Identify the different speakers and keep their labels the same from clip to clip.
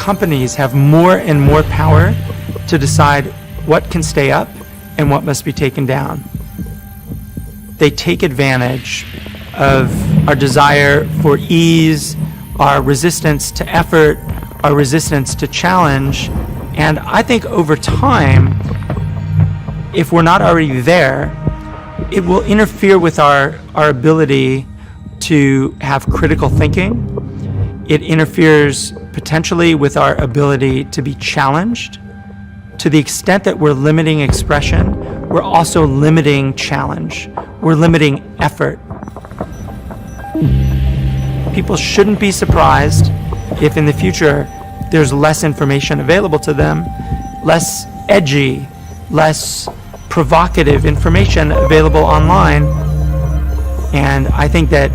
Speaker 1: companies have more and more power to decide what can stay up and what must be taken down. They take advantage of our desire for ease, our resistance to effort, our resistance to challenge, and I think over time, if we're not already there, it will interfere with our ability to have critical thinking. It interferes potentially with our ability to be challenged. To the extent that we're limiting expression, we're also limiting challenge. We're limiting effort. People shouldn't be surprised if in the future there's less information available to them, less edgy, less provocative information available online. And I think that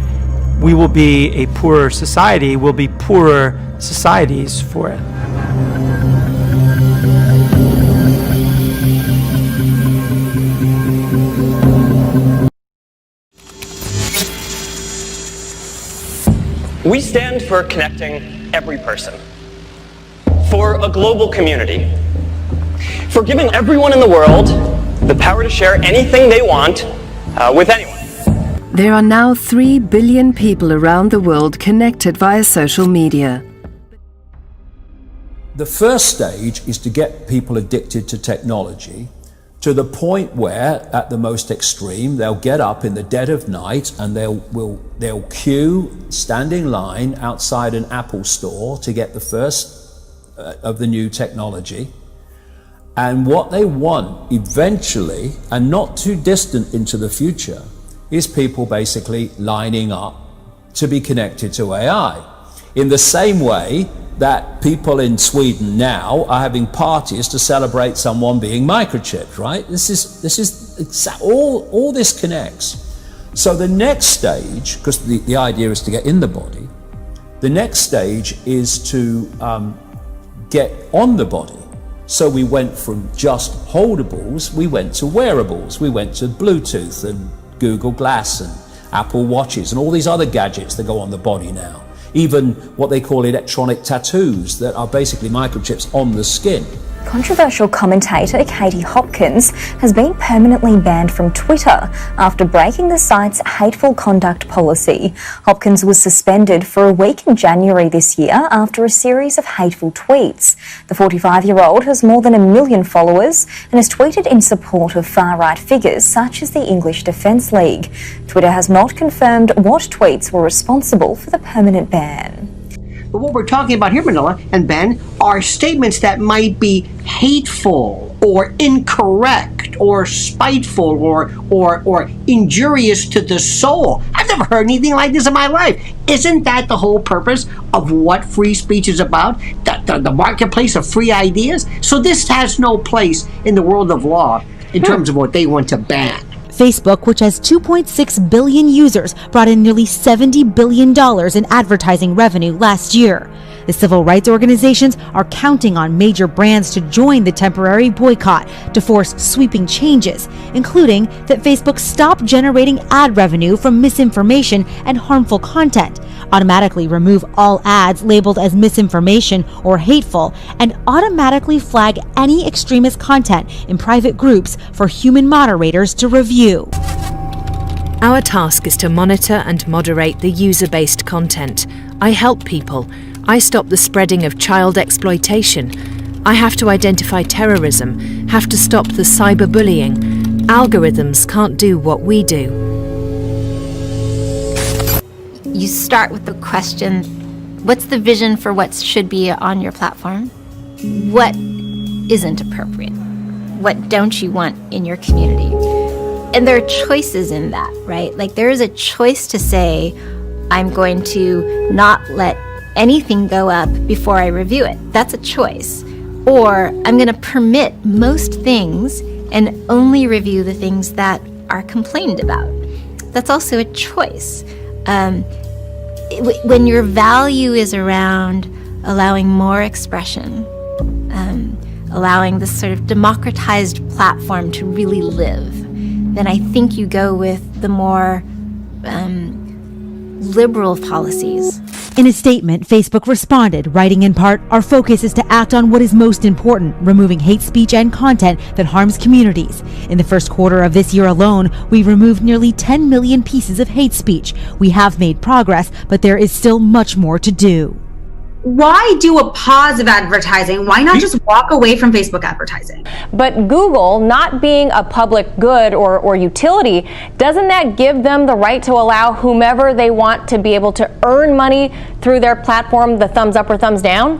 Speaker 1: we will be a poorer society, we'll be poorer societies for it.
Speaker 2: We stand for connecting every person, for a global community, for giving everyone in the world the power to share anything they want with anyone.
Speaker 3: There are now 3 billion people around the world connected via social media.
Speaker 4: The first stage is to get people addicted to technology to the point where, at the most extreme, they'll get up in the dead of night and they'll queue, stand in line outside an Apple store to get the first of the new technology. And what they want eventually, and not too distant into the future, is people basically lining up to be connected to AI. In the same way that people in Sweden now are having parties to celebrate someone being microchipped, right? This is all this connects. So the next stage, because the idea is to get in the body, the next stage is to get on the body. So we went from just holdables, we went to wearables, we went to Bluetooth and Google Glass and Apple Watches and all these other gadgets that go on the body now. Even what they call electronic tattoos that are basically microchips on the skin.
Speaker 5: Controversial commentator Katie Hopkins has been permanently banned from Twitter after breaking the site's hateful conduct policy. Hopkins was suspended for a week in January this year after a series of hateful tweets. The 45-year-old has more than 1 million followers and has tweeted in support of far-right figures such as the English Defence League. Twitter has not confirmed what tweets were responsible for the permanent ban.
Speaker 6: But what we're talking about here, Manila and Ben, are statements that might be hateful or incorrect or spiteful or injurious to the soul. I've never heard anything like this in my life. Isn't that the whole purpose of what free speech is about? The marketplace of free ideas? So this has no place in the world of law in terms of what they want to ban.
Speaker 7: Facebook, which has 2.6 billion users, brought in nearly $70 billion in advertising revenue last year. The civil rights organizations are counting on major brands to join the temporary boycott to force sweeping changes, including that Facebook stop generating ad revenue from misinformation and harmful content, automatically remove all ads labeled as misinformation or hateful, and automatically flag any extremist content in private groups for human moderators to review.
Speaker 8: Our task is to monitor and moderate the user-based content. I help people. I stop the spreading of child exploitation. I have to identify terrorism, have to stop the cyberbullying. Algorithms can't do what we do.
Speaker 9: You start with the question, what's the vision for what should be on your platform? What isn't appropriate? What don't you want in your community? And there are choices in that, right? Like there is a choice to say, I'm going to not let anything go up before I review it. That's a choice. Or I'm going to permit most things and only review the things that are complained about. That's also a choice. When your value is around allowing more expression, allowing this sort of democratized platform to really live, then I think you go with the more liberal policies.
Speaker 7: In a statement, Facebook responded, writing in part, "Our focus is to act on what is most important, removing hate speech and content that harms communities. In the first quarter of this year alone, we removed nearly 10 million pieces of hate speech. We have made progress, but there is still much more to do."
Speaker 10: Why do a pause of advertising? Why not just walk away from Facebook advertising?
Speaker 11: But Google, not being a public good or utility, doesn't that give them the right to allow whomever they want to be able to earn money through their platform, the thumbs up or thumbs down?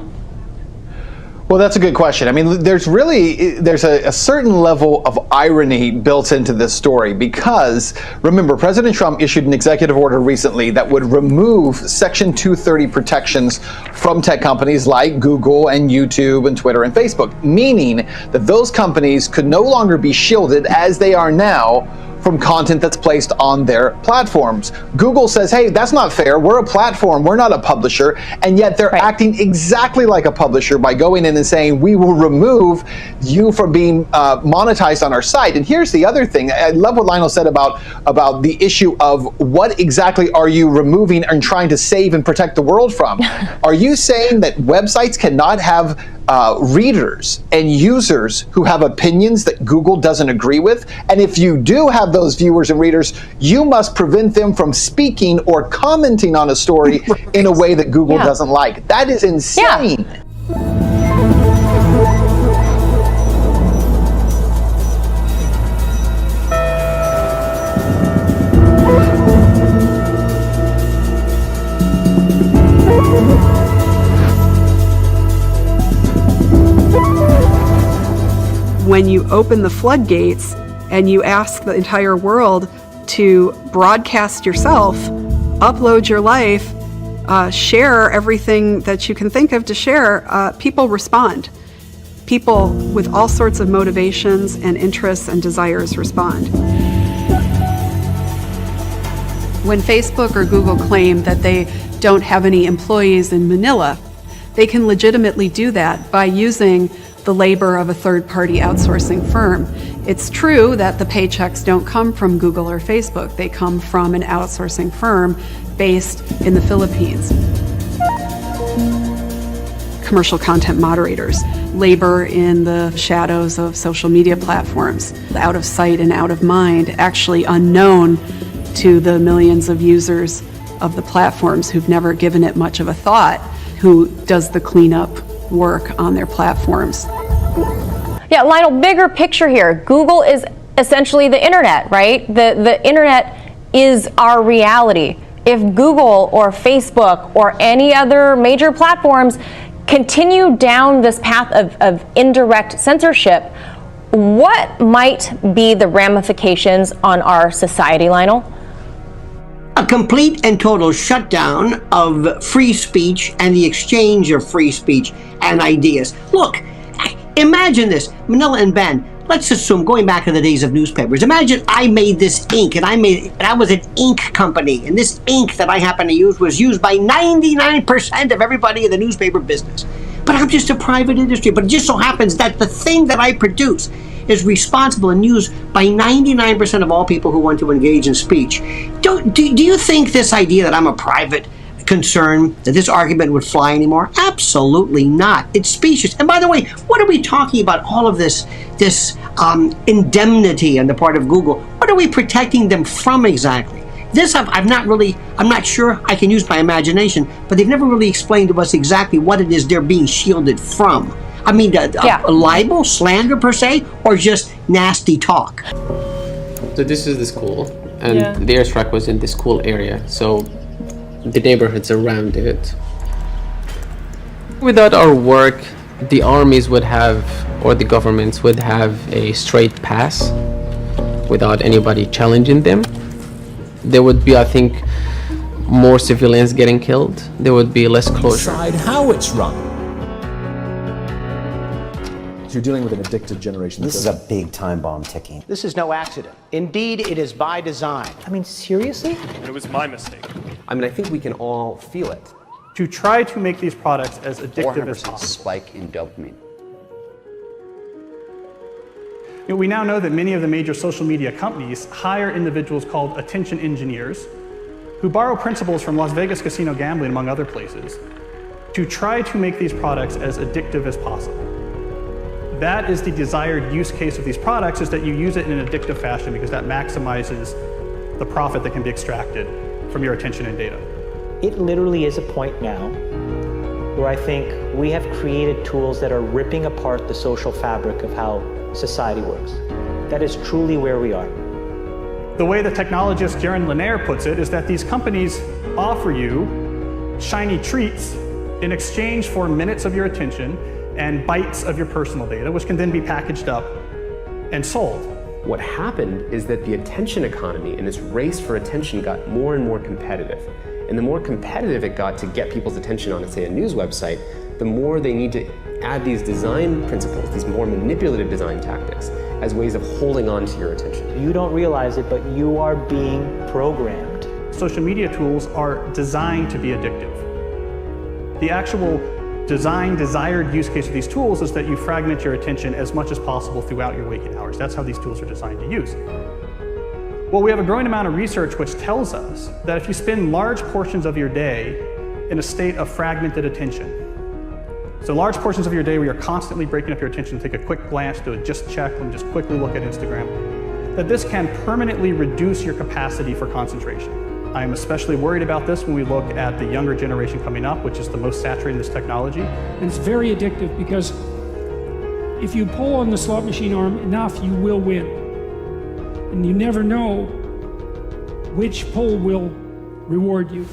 Speaker 12: Well, that's a good question. I mean, there's a certain level of irony built into this story because, remember, President Trump issued an executive order recently that would remove Section 230 protections from tech companies like Google and YouTube and Twitter and Facebook, meaning that those companies could no longer be shielded as they are now from content that's placed on their platforms. Google says, hey, that's not fair. We're a platform. We're not a publisher. And yet they're acting exactly like a publisher by going in and saying, we will remove you from being monetized on our site. And here's the other thing. I love what Lionel said about the issue of what exactly are you removing and trying to save and protect the world from? Are you saying that websites cannot have readers and users who have opinions that Google doesn't agree with? And if you do have those viewers and readers, you must prevent them from speaking or commenting on a story in a way that Google doesn't like. That is insane.
Speaker 13: When you open the floodgates and you ask the entire world to broadcast yourself, upload your life, share everything that you can think of to share, people respond. People with all sorts of motivations and interests and desires respond. When Facebook or Google claim that they don't have any employees in Manila, they can legitimately do that by using the labor of a third-party outsourcing firm. It's true that the paychecks don't come from Google or Facebook. They come from an outsourcing firm based in the Philippines. Commercial content moderators labor in the shadows of social media platforms, out of sight and out of mind, actually unknown to the millions of users of the platforms who've never given it much of a thought, who does the cleanup work on their platforms.
Speaker 11: Yeah, Lionel, bigger picture here. Google is essentially the internet, right? The internet is our reality. If Google or Facebook or any other major platforms continue down this path of indirect censorship, what might be the ramifications on our society, Lionel?
Speaker 6: A complete and total shutdown of free speech and the exchange of free speech and ideas. Look, imagine this, Manila and Ben. Let's assume, going back to the days of newspapers, imagine I made this ink and I was an ink company, and this ink that I happen to use was used by 99% of everybody in the newspaper business. But I'm just a private industry. But it just so happens that the thing that I produce is responsible and used by 99% of all people who want to engage in speech. Do you think this idea that I'm a private concern, that this argument would fly anymore? Absolutely not. It's specious. And by the way, what are we talking about? All of this indemnity on the part of Google. What are we protecting them from exactly? This I'm not sure. I can use my imagination, but they've never really explained to us exactly what it is they're being shielded from. I mean, a libel, slander per se, or just nasty talk?
Speaker 14: So this is the school, and the airstrike was in the school area, so the neighborhoods around it. Without our work, the armies would have, or the governments would have a straight pass without anybody challenging them. There would be, I think, more civilians getting killed. There would be less closure.
Speaker 4: Decide how it's run. You're dealing with an addicted generation.
Speaker 15: This is a big time bomb ticking.
Speaker 6: This is no accident. Indeed, it is by design.
Speaker 15: I mean, seriously?
Speaker 2: It was my mistake.
Speaker 15: I mean, I think we can all feel it.
Speaker 16: To try to make these products as addictive as possible.
Speaker 17: Spike in dopamine.
Speaker 16: We now know that many of the major social media companies hire individuals called attention engineers who borrow principles from Las Vegas casino gambling, among other places, to try to make these products as addictive as possible. That is the desired use case of these products, is that you use it in an addictive fashion because that maximizes the profit that can be extracted from your attention and data.
Speaker 17: It literally is a point now where I think we have created tools that are ripping apart the social fabric of how society works. That is truly where we are.
Speaker 16: The way the technologist Jaron Lanier puts it is that these companies offer you shiny treats in exchange for minutes of your attention and bytes of your personal data, which can then be packaged up and sold.
Speaker 15: What happened is that the attention economy and this race for attention got more and more competitive. And the more competitive it got to get people's attention on, say, a news website, the more they need to add these design principles, these more manipulative design tactics, as ways of holding on to your attention.
Speaker 17: You don't realize it, but you are being programmed.
Speaker 16: Social media tools are designed to be addictive. The actual desired use case of these tools is that you fragment your attention as much as possible throughout your waking hours. That's how these tools are designed to use. Well, we have a growing amount of research which tells us that if you spend large portions of your day in a state of fragmented attention, so large portions of your day where you're constantly breaking up your attention, take a quick glance, do a just check, and just quickly look at Instagram, that this can permanently reduce your capacity for concentration. I am especially worried about this when we look at the younger generation coming up, which is the most saturated in this technology.
Speaker 18: And it's very addictive because if you pull on the slot machine arm enough, you will win. And you never know which pull will reward you.